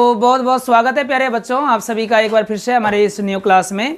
बहुत बहुत स्वागत है प्यारे बच्चों, आप सभी का एक बार फिर से हमारे इस न्यू क्लास में।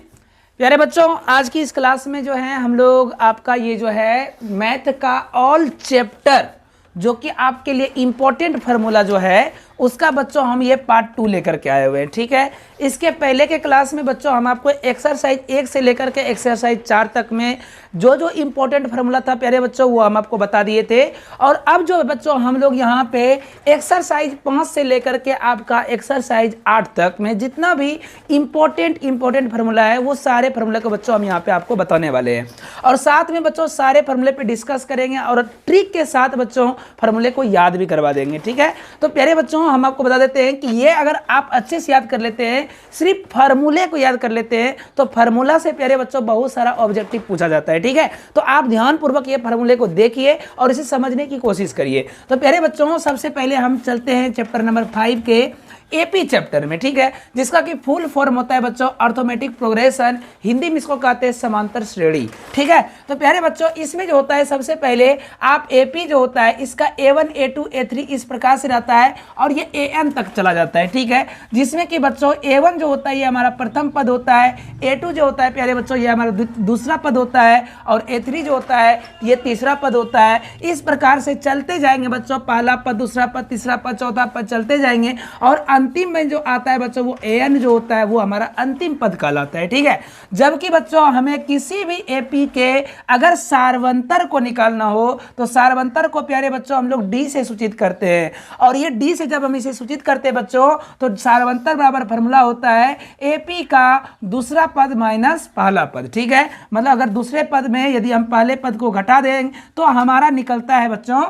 प्यारे बच्चों, आज की इस क्लास में जो है हम लोग आपका ये जो है मैथ का ऑल चैप्टर जो कि आपके लिए इम्पोर्टेंट फार्मूला जो है उसका बच्चों हम ये पार्ट 2 लेकर के आए हुए हैं। ठीक है, इसके पहले के क्लास में बच्चों हम आपको एक्सरसाइज 1 से लेकर के एक्सरसाइज 4 तक में जो जो इम्पोर्टेंट फार्मूला था प्यारे बच्चों वो हम आपको बता दिए थे। और अब जो बच्चों हम लोग यहाँ पे एक्सरसाइज 5 से लेकर के आपका एक्सरसाइज 8 तक में जितना भी इम्पोर्टेंट फार्मूला है वो सारे फार्मूले को बच्चों हम यहाँ पे आपको बताने वाले हैं। और साथ में बच्चों सारे फार्मूले पे डिस्कस करेंगे और ट्रिक के साथ बच्चों फार्मूले को याद भी करवा देंगे। ठीक है, तो प्यारे बच्चों हम आपको बता देते हैं कि ये अगर आप अच्छे से याद कर लेते हैं, सिर्फ फार्मूले को याद कर लेते हैं, तो फार्मूला से प्यारे बच्चों बहुत सारा ऑब्जेक्टिव पूछा जाता है। ठीक है, तो आप ध्यानपूर्वक ये फार्मूले को देखिए और इसे समझने की कोशिश करिए। तो प्यारे बच्चों सबसे पहले हम चलते हैं चैप्टर नंबर 5 के एपी चैप्टर में। ठीक है, जिसका कि फुल फॉर्म होता है बच्चों अर्थमेटिक प्रोग्रेशन, हिंदी में इसको कहते हैं समांतर श्रेणी। ठीक है, तो प्यारे बच्चों इसमें जो होता है सबसे पहले आप एपी जो होता है इसका A1 A2 A3 इस प्रकार से रहता है और ये AN तक चला जाता है। ठीक है, जिसमें कि बच्चों A1 जो होता है ये हमारा प्रथम पद होता है, A2 जो होता है प्यारे बच्चों ये हमारा दूसरा पद होता है और A3 जो होता है ये तीसरा पद होता है। इस प्रकार से चलते जाएंगे बच्चों, पहला पद, दूसरा पद, तीसरा पद, चौथा पद चलते जाएंगे और अंतिम में जो आता है बच्चों वो AN जो होता है वो हमारा अंतिम पद कहलाता है। ठीक है, जबकि बच्चों हमें किसी भी एपी के अगर सारवंतर को निकालना हो तो सारवंतर को प्यारे बच्चों हम लोग D से सूचित करते हैं और ये D से जब हम इसे सूचित करते हैं बच्चों तो सारवंतर बराबर फार्मूला होता है एपी का दूसरा पद माइनस पहला पद। ठीक है, मतलब अगर दूसरे पद में यदि हम पहले पद को घटा देंगे तो हमारा निकलता है बच्चों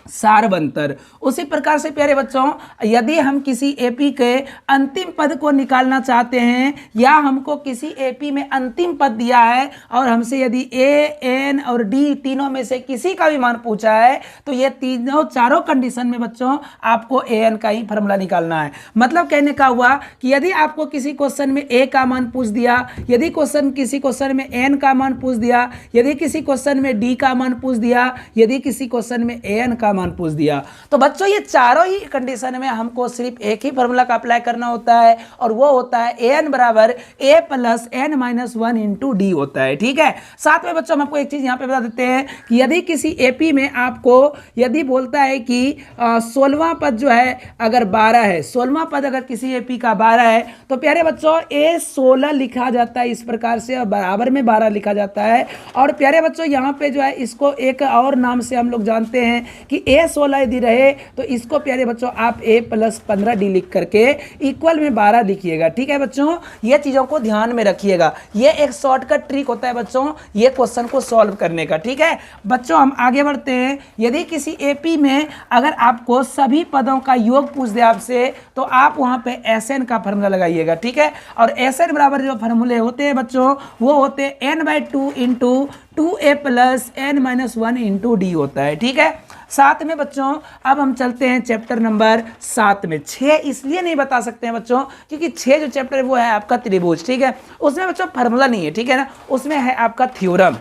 सारवंतर। उसी प्रकार से प्यारे बच्चों यदि हम किसी एपी के अंतिम पद को निकालना चाहते हैं या हमको किसी एपी में अंतिम पद दिया है और हमसे यदि A, N और D तीनों में से किसी का भी मान पूछा है तो ये चारों कंडीशन में बच्चों आपको AN का ही फार्मूला निकालना है। मतलब कहने का हुआ कि यदि आपको किसी क्वेश्चन में A का मान पूछ दिया, यदि किसी क्वेश्चन में N का मान पूछ दिया, यदि किसी क्वेश्चन में D का मान पूछ दिया, यदि किसी क्वेश्चन में AN का मान पूछ दिया, तो बच्चों ये चारों ही कंडीशन में हमको सिर्फ एक ही फार्मूला का अप्लाई करना होता है और वो होता है AN बराबर A plus N minus 1 into D होता है। ठीक है, साथ में बच्चों हम आपको एक चीज यहाँ पे बता देते हैं कि यदि किसी एपी में आपको यदि बोलता है कि 16वां पद जो है अगर 12 है, 16वां पद अगर किसी एपी का 12 है तो प्यारे बच्चों A16 लिखा जाता है इस प्रकार से और बराबर में 12 लिखा जाता है। और प्यारे बच्चों यहाँ पे जो है इसको एक और नाम से हम लोग जानते हैं कि A16 यदि रहे तो इसको प्यारे बच्चों आप A प्लस 15D लिख करके इक्वल में 12 लिखिएगा। ठीक है बच्चों, ये चीज़ों को ध्यान में रखिएगा, ये एक शॉर्टकट ट्रिक होता है बच्चों ये क्वेश्चन को सॉल्व करने का। ठीक है बच्चों, हम आगे बढ़ते हैं। यदि किसी एपी में अगर आपको सभी पदों का योग पूछ दे आपसे तो आप वहाँ पे SN का फार्मूला लगाइएगा। ठीक है, और SN बराबर जो फार्मूले होते हैं बच्चों वो होते हैं N/2 into 2A plus N minus 1 into D होता है। ठीक है, साथ में बच्चों अब हम चलते हैं चैप्टर नंबर 7 में। 6 इसलिए नहीं बता सकते हैं बच्चों क्योंकि 6 जो चैप्टर है वो है आपका त्रिभुज। ठीक है, उसमें बच्चों फार्मूला नहीं है, ठीक है ना, उसमें है आपका थ्योरम।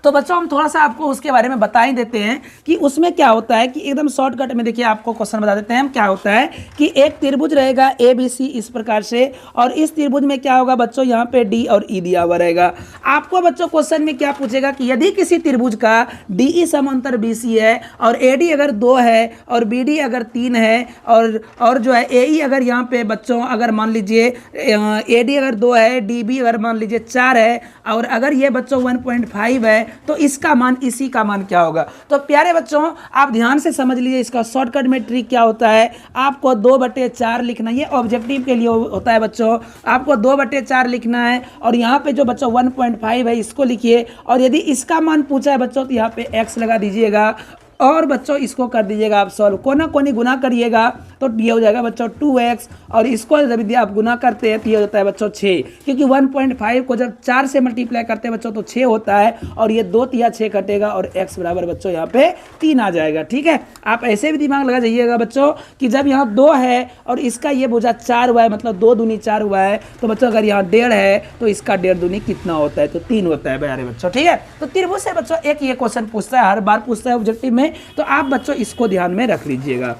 तो बच्चों हम थोड़ा सा आपको उसके बारे में बता ही देते हैं कि उसमें क्या होता है कि एकदम शॉर्टकट में देखिए आपको क्वेश्चन बता देते हैं हम। क्या होता है कि एक त्रिभुज रहेगा ABC इस प्रकार से और इस त्रिभुज में क्या होगा बच्चों यहाँ पे D और E दिया हुआ रहेगा। आपको बच्चों क्वेश्चन में क्या पूछेगा कि यदि किसी त्रिभुज का DE समांतर BC है और AD अगर 2 है और BD अगर 3 है और जो है AE अगर यहाँ पे बच्चों अगर मान लीजिए AD अगर 2 है, DB अगर मान लीजिए 4 है और अगर ये बच्चों 1.5 है तो इसका मान इसी का मान क्या होगा। तो प्यारे बच्चों आप ध्यान से समझ लीजिए इसका शॉर्टकट में ट्रिक क्या होता है। आपको 2/4 लिखना, ये ऑब्जेक्टिव के लिए होता है बच्चों, आपको 2/4 लिखना है और यहाँ पे जो बच्चों 1.5 है इसको लिखिए और यदि इसका मान पूछा है बच्चों तो यहाँ पे x लगा दीजिएगा और बच्चों इसको कर दीजिएगा आप सॉल्व, कोना कोनी गुना करिएगा तो ये हो जाएगा बच्चों 2x और इसको जब आप गुना करते हैं तो ये होता है बच्चों 6, क्योंकि 1.5 को जब 4 से मल्टीप्लाई करते हैं बच्चों तो 6 होता है और ये 2 तिया 6 कटेगा और x बराबर बच्चों यहाँ पे 3 आ जाएगा। ठीक है, आप ऐसे भी दिमाग लगा जाइएगा बच्चों कि जब यहाँ 2 है और इसका ये भुजा 4 हुआ है, मतलब 2 दूनी 4 हुआ है, तो बच्चों अगर यहाँ 1.5 है तो इसका 1.5 दूनी कितना होता है, तो 3 होता है प्यारे बच्चों। ठीक है, तो त्रिभुज से बच्चों एक ये क्वेश्चन पूछता है, हर बार पूछता है ऑब्जेक्टिव में, तो आप बच्चों इसको ध्यान में रख लीजिएगा।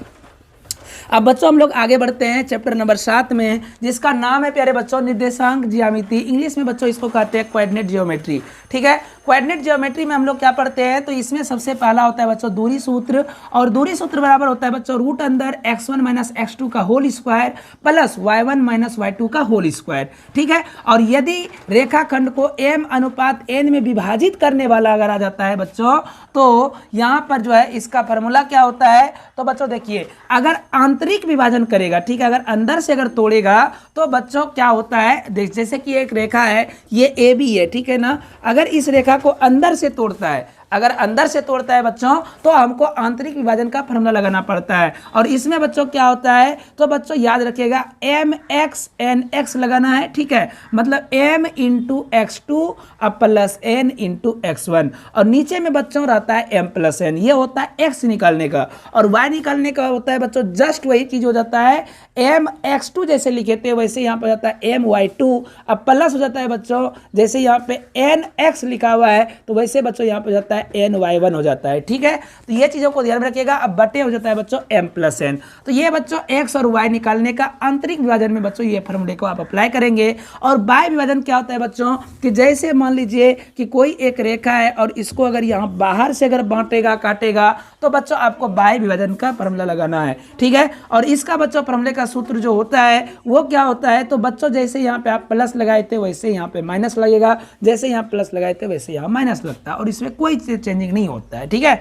अब बच्चों हम लोग आगे बढ़ते हैं चैप्टर नंबर 7 में, जिसका नाम है प्यारे बच्चों निर्देशांक ज्यामिति। इंग्लिश में बच्चों इसको कहते हैं कोऑर्डिनेट ज्योमेट्री। ठीक है, कोऑर्डिनेट ज्योमेट्री में हम लोग क्या पढ़ते हैं, तो इसमें सबसे पहला होता है बच्चों दूरी सूत्र, और दूरी सूत्र बराबर होता है बच्चों रूट अंदर x1 माइनस x2 का whole square plus y1 minus y2 का होल स्क्वायर। ठीक है, और यदि रेखाखंड को m अनुपात n में विभाजित करने वाला अगर आ जाता है बच्चों, तो यहाँ पर जो है इसका फॉर्मूला क्या होता है, तो बच्चों देखिए अगर आंतरिक विभाजन करेगा, ठीक है, अगर अंदर से अगर तोड़ेगा तो बच्चों क्या होता है, जैसे कि एक रेखा है ये ए बी है, ठीक है ना, अगर इस रेखा को अंदर से तोड़ता है, अगर अंदर से तोड़ता है बच्चों तो हमको आंतरिक विभाजन का फॉर्मूला लगाना पड़ता है। और इसमें बच्चों क्या होता है, तो बच्चों याद रखिएगा एम एक्स एन एक्स लगाना है। ठीक है, मतलब m इंटू x2 अब प्लस n इंटू x1, और नीचे में बच्चों रहता है m प्लस n, ये होता है x निकालने का, और y निकालने का होता है बच्चों जस्ट वही चीज हो जाता है m x2 जैसे लिखे थे वैसे यहाँ पर जाता है m y2, अब प्लस हो जाता है बच्चों जैसे यहाँ पे n x लिखा हुआ है तो वैसे बच्चों यहाँ पे जाता है एन वाई वन हो जाता है। ठीक है, तो ये चीजों को ध्यान में रखिएगा। अब बटे हो जाता है बच्चों m प्लस एन, तो ये बच्चों x और y निकालने का आंतरिक विभाजन में बच्चों ये फॉर्मूले को आप अप्लाई करेंगे। और बाह्य विभाजन क्या होता है बच्चों, कि जैसे मान लीजिए कि कोई एक रेखा है और इसको अगर यहाँ बाहर से अगर बांटेगा काटेगा तो बच्चों आपको बाह्य विभाजन का फॉर्मूला लगाना है। ठीक है, और इसका बच्चों फॉर्मूले का सूत्र जो होता है वो क्या होता है, तो बच्चों जैसे यहाँ पे आप प्लस लगाए थे वैसे यहाँ पे माइनस लगेगा, जैसे यहाँ प्लस लगाए थे वैसे यहाँ माइनस लगता है, और इसमें कोई चेंजिंग नहीं होता है। ठीक है,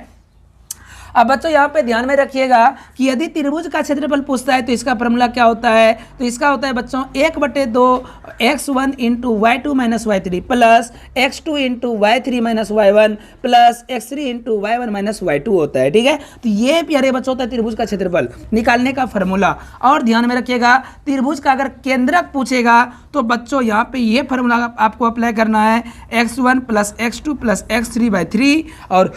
अब बच्चों यहाँ पे ध्यान में रखिएगा कि यदि त्रिभुज का क्षेत्रफल पूछता है तो इसका फॉर्मूला क्या होता है, तो इसका होता है बच्चों 1/2 x1 into y2 minus y3 plus x2 into y3 minus y1 plus x3 into y1 minus y2 होता है। ठीक है, तो ये प्यारे बच्चों होता है त्रिभुज का क्षेत्रफल निकालने का फॉर्मूला। और ध्यान में रखिएगा त्रिभुज का अगर केंद्रक पूछेगा तो बच्चों यहाँ पे ये फॉर्मूला आपको अप्लाई करना है x1 plus x2 plus x3/3, और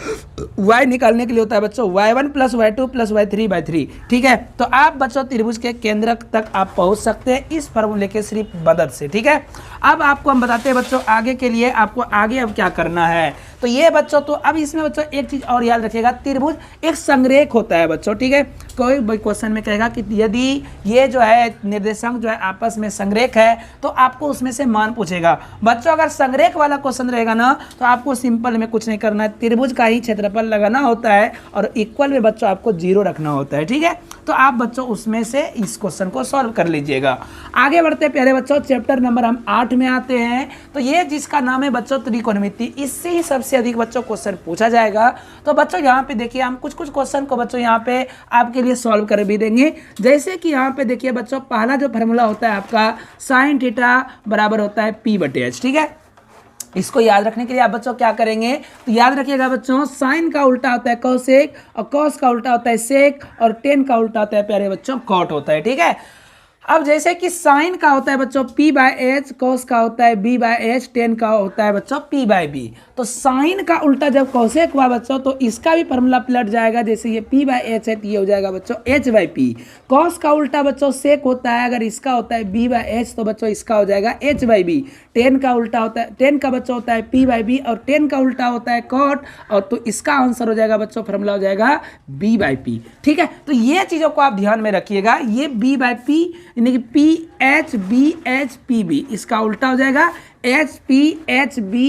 y निकालने के लिए होता है बच्चों y1 plus y2 plus y3/3। ठीक है, तो आप बच्चों त्रिभुज के केंद्रक तक आप पहुंच सकते हैं इस फॉर्मूले के सिर्फ मदद से। ठीक है, अब आपको हम बताते हैं बच्चों आगे के लिए आपको आगे अब क्या करना है, तो ये बच्चों तो अब इसमें बच्चों एक चीज और याद रखिएगा, त्रिभुज एक संरेख होता है बच्चों। ठीक है, कोई भी क्वेश्चन में कहेगा कि यदि ये जो है निर्देशांक जो है आपस में संरेख है तो आपको उसमें से मान पूछेगा। बच्चों अगर संरेख वाला क्वेश्चन रहेगा ना तो आपको सिंपल में कुछ नहीं करना है, त्रिभुज का ही क्षेत्रफल लगाना होता है और इक्वल में बच्चों आपको 0 रखना होता है। ठीक है, तो आप बच्चों उसमें से इस क्वेश्चन को सॉल्व कर लीजिएगा। आगे बढ़ते हैं प्यारे बच्चों, चैप्टर नंबर हम 8 में आते हैं, तो ये जिसका नाम है बच्चों त्रिकोणमिति, इससे ही सबसे अधिक बच्चों क्वेश्चन पूछा जाएगा। तो बच्चों यहाँ पे देखिए हम कुछ क्वेश्चन को बच्चों यहाँ पे आपके लिए सॉल्व कर भी देंगे। जैसे कि यहाँ पे देखिए बच्चों पहला जो फॉर्मूला होता है आपका साइन थीटा बराबर होता है p/h। ठीक है, इसको याद रखने के लिए आप बच्चों क्या करेंगे, तो याद रखिएगा बच्चों साइन का उल्टा होता है कोसेक, और कॉस का उल्टा होता है सेक, और टेन का उल्टा होता है प्यारे बच्चों कॉट होता है। ठीक है, अब जैसे कि साइन का होता है बच्चों p/h, कॉस का होता है b/h, टेन का होता है बच्चों p/b। तो साइन का उल्टा जब कोसेक हुआ बच्चों तो इसका भी फॉर्मूला पलट जाएगा, जैसे ये p/h है तो ये हो जाएगा बच्चों h/p। कॉस का उल्टा बच्चों सेक होता है, अगर इसका होता है b/h तो बच्चों इसका हो जाएगा h/b। टेन का उल्टा होता है, टेन का बच्चों होता है p/b, और टेन का उल्टा होता है कॉट, और तो इसका आंसर हो जाएगा बच्चों फॉर्मूला हो जाएगा b/p। ठीक है, तो ये चीजों को आप ध्यान में रखिएगा, ये b/p यानी कि p/h/b/h/p/b, इसका उल्टा हो जाएगा h/p/h/b/b/p।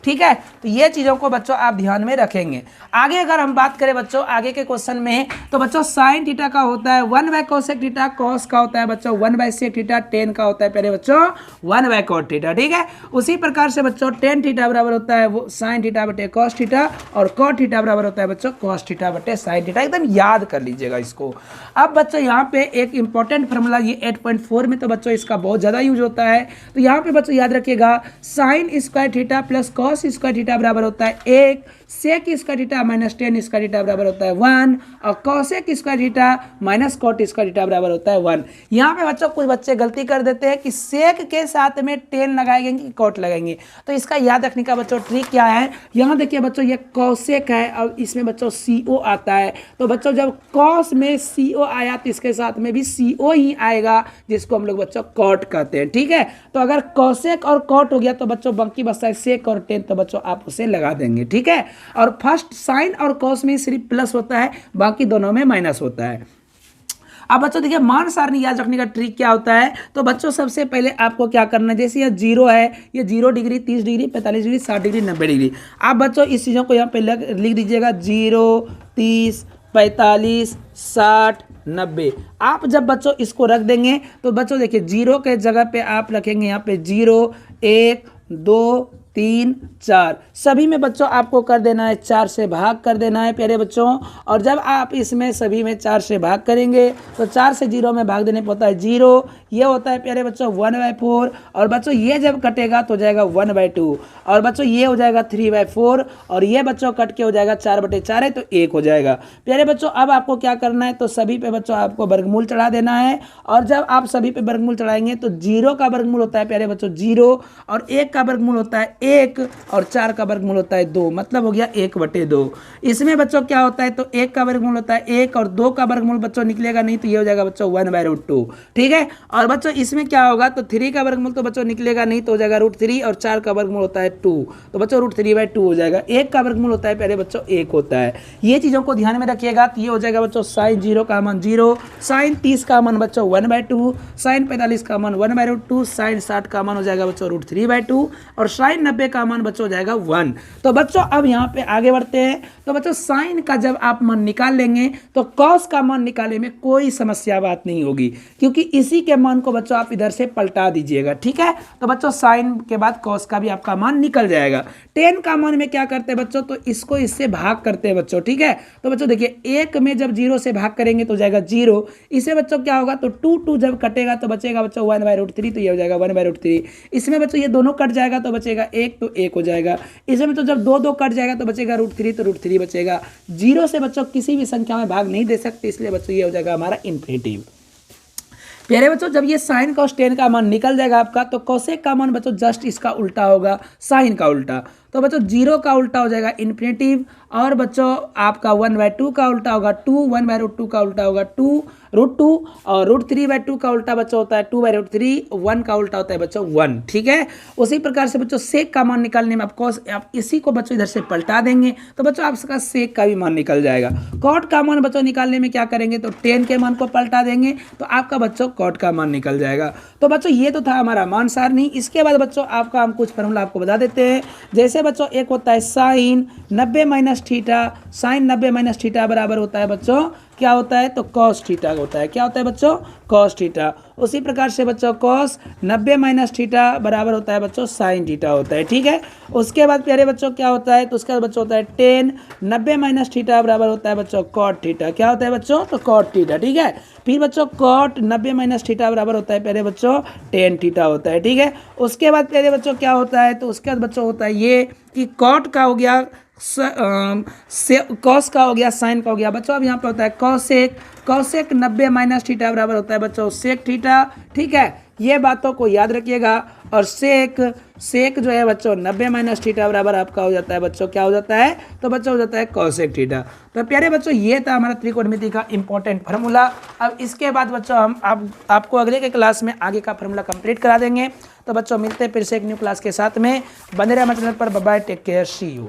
ठीक है, तो ये चीज़ों को बच्चों आप ध्यान में रखेंगे। आगे अगर हम बात करें बच्चों आगे के क्वेश्चन में, तो बच्चों साइन थीटा का होता है 1/कोसेक थीटा, कॉस का होता है बच्चों 1/सेक थीटा, टेन का होता है पहले बच्चों 1/कॉट थीटा। ठीक है, उसी प्रकार से बच्चों टेन थीटा बराबर होता है वो साइन थीटा बटे कॉस थीटा, और कॉट थीटा बराबर होता है बच्चों कॉस थीटा बटे साइन थीटा। एकदम याद कर लीजिएगा इसको। अब बच्चों यहाँ पे एक इंपॉर्टेंट फॉर्मूला ये 8.4 में तो बच्चों इसका बहुत ज़्यादा यूज होता है, तो यहाँ पे बच्चों याद रखिएगा sine square theta plus cos square theta बराबर होता है 1, sec square theta minus tan square theta बराबर होता है 1, और cosec square theta minus cot square theta बराबर होता है 1। यहाँ पे बच्चों कुछ बच्चे गलती कर देते हैं कि सेक के साथ में टेन लगाएंगे कि कॉट लगाएंगे, तो इसका याद रखने का बच्चों ट्रिक क्या है, यहाँ देखिए बच्चों ये कॉसेक है और इसमें बच्चों CO आता है, तो बच्चों जब कॉस में CO आया तो इसके साथ में भी CO ही आएगा, जिसको हम लोग बच्चों कॉट कहते हैं। ठीक है, तो अगर कॉसेक और कॉट हो गया तो बच्चों बाकी बचता है सेक और टेन, तो बच्चों आप उसे लगा देंगे। ठीक है, और फर्स्ट साइन और कॉस में सिर्फ प्लस होता है, बाकी दोनों में माइनस होता है। अब बच्चों देखिए मान सारणी याद रखने का ट्रिक क्या होता है, तो बच्चों सबसे पहले आपको क्या करना है, जैसे ये 0 है, ये 0 degree, 30 degree, 45 degree, 60 degree, 90 degree. आप बच्चों इस चीज़ों को यहाँ पे लिख दीजिएगा 0, 30, 45, 60, 90। आप जब बच्चों इसको रख देंगे तो बच्चों देखिए 0 के जगह पे आप रखेंगे यहाँ पे 0, 1, 2, 3, 4, सभी में बच्चों आपको कर देना है 4 से भाग कर देना है प्यारे बच्चों। और जब आप इसमें सभी में 4 से भाग करेंगे तो 4 से 0 में भाग देने पर होता है 0, ये होता है प्यारे बच्चों 1/4। और बच्चों ये जब कटेगा तो हो जाएगा 1/2, और बच्चों ये हो जाएगा 3/4, और ये बच्चों कट के हो जाएगा 4/4 है तो 1 हो जाएगा। प्यारे बच्चों अब आपको क्या करना है, तो सभी पे बच्चों आपको वर्गमूल चढ़ा देना है। और जब आप सभी पे वर्गमूल चढ़ाएंगे तो 0 का वर्गमूल होता है प्यारे बच्चों 0, और 1 का वर्गमूल होता है 1, और 4 का वर्गमूल होता है 2, मतलब हो गया 1/2। इसमें बच्चों क्या होता है, तो 1 का वर्गमूल होता है 1, और 2 का वर्गमूल बच्चों निकलेगा नहीं तो ये हो जाएगा बच्चों 1/2, ठीक है। और बच्चों इसमें क्या होगा, तो 3 का वर्गमूल तो बच्चों निकलेगा नहीं तो हो जाएगा √3, और 4 का वर्गमूल होता है 2, तो बच्चों √3/2 हो जाएगा। 1 का वर्गमूल होता है प्यारे बच्चों 1 होता है। ये चीज़ों को ध्यान में रखिएगा। तो ये हो जाएगा बच्चों sin 0 का मान 0, sin 30 का मान बच्चों 1/2, sin 45 का मान 1/2, sin 60 का मान हो जाएगा बच्चों √3/2, और sin 90 का मान बच्चों हो जाएगा 1। तो बच्चों अब यहाँ पे आगे बढ़ते हैं। तो बच्चों साइन का जब आप मान निकाल लेंगे तो कॉस का मान निकालने में कोई समस्या बात नहीं होगी, क्योंकि इसी के मान को बच्चों आप इधर से पलटा दीजिएगा, ठीक है। तो बच्चों साइन के बाद कॉस का भी आपका मान निकल जाएगा। टेन का मान में क्या करते हैं बच्चों, तो इसको इससे भाग करते हैं बच्चों, ठीक है। तो बच्चों देखिए 1 में जब 0 से भाग करेंगे तो जाएगा 0, इसे बच्चों क्या होगा, तो 2 जब कटेगा तो बचेगा बच्चों 1/√3, तो ये हो जाएगा 1/√3। इसमें बच्चों ये दोनों कट जाएगा तो बचेगा 1, तो 1 हो जाएगा। इसमें तो जब 2 कट जाएगा तो बचेगा √3, तो √3 बचेगा। 0 से बच्चों किसी भी संख्या में भाग नहीं दे सकते, इसलिए बच्चों ये हो जाएगा हमारा इन्फिनिटिव। प्यारे बच्चों जब ये साइन cos tan का मान निकल जाएगा आपका, तो कोसेक का मान बच्चों जस्ट इसका उल्टा होगा, साइन का उल्टा। तो बच्चों 0 का उल्टा हो जाएगा इन्फिनिटिव, और बच्चों आपका 1/2 का उल्टा होगा 2, 1/√2 का उल्टा होगा 2 √2, और √3/2 का उल्टा बच्चों होता है 2/√3, 1 का उल्टा होता है बच्चों 1, ठीक है। उसी प्रकार से बच्चों सेक का मान निकालने में आप इसी को बच्चों इधर से पलटा देंगे तो बच्चों आपका सेक का भी मान निकल जाएगा। कॉट का मान बच्चों निकालने में क्या करेंगे, तो 10 के मान को पलटा देंगे तो आपका बच्चों कॉट का मान निकल जाएगा। तो बच्चों ये तो था हमारा मान सारणी। इसके बाद बच्चों आपका हम कुछ फॉर्मूला आपको बता देते हैं। जैसे बच्चों एक होता है साइन 90 - थीटा, साइन 90 - थीटा बराबर होता है बच्चों क्या होता है, तो कॉस थीटा होता है। क्या होता है बच्चों, कॉस थीटा। उसी प्रकार से बच्चों कॉस 90 - थीटा बराबर होता है बच्चों साइन थीटा होता है, ठीक है। उसके बाद प्यारे बच्चों क्या होता है, तो उसके बाद बच्चों होता है 10 90 - थीटा बराबर होता है बच्चों कॉट थीटा। क्या होता है बच्चों, तो कॉट थीटा, ठीक है। फिर बच्चों कॉट 90 - थीटा बराबर होता है प्यारे बच्चों टेन थीटा होता है, ठीक है। उसके बाद प्यारे बच्चों क्या होता है, तो उसके बाद बच्चों होता है ये कि कॉट का हो गया, कॉस का हो गया, साइन का हो गया बच्चों। अब यहाँ पे होता है कॉसेक, कॉसेक 90 - थीटा बराबर होता है बच्चों सेक थीटा, ठीक है। ये बातों को याद रखिएगा। और सेक जो है बच्चों 90 - थीटा बराबर आपका हो जाता है बच्चों क्या हो जाता है, तो बच्चों हो जाता है कॉसेक थीटा। तो प्यारे बच्चों ये था हमारा त्रिकोणमिति का इंपॉर्टेंट फार्मूला। अब इसके बाद बच्चों हम आपको अगले के क्लास में आगे का फार्मूला कंप्लीट करा देंगे। तो बच्चों मिलते हैं फिर से एक न्यू क्लास के साथ में। बने रहे हमारे चैनल पर। Bye bye, take care, see you.